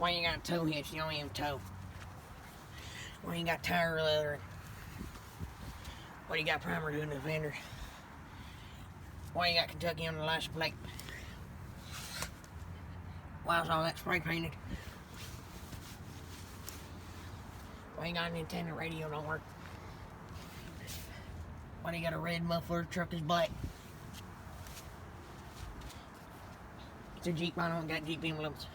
Why you got tow hitch? You don't even tow. Why you got tire leather? Why you got primer doing the fenders? Why you got Kentucky on the license plate? Why was all that spray painted? Why you got an antenna radio don't work? Why do you got a red muffler? Truck is black. It's a Jeep. I don't got Jeep emblems.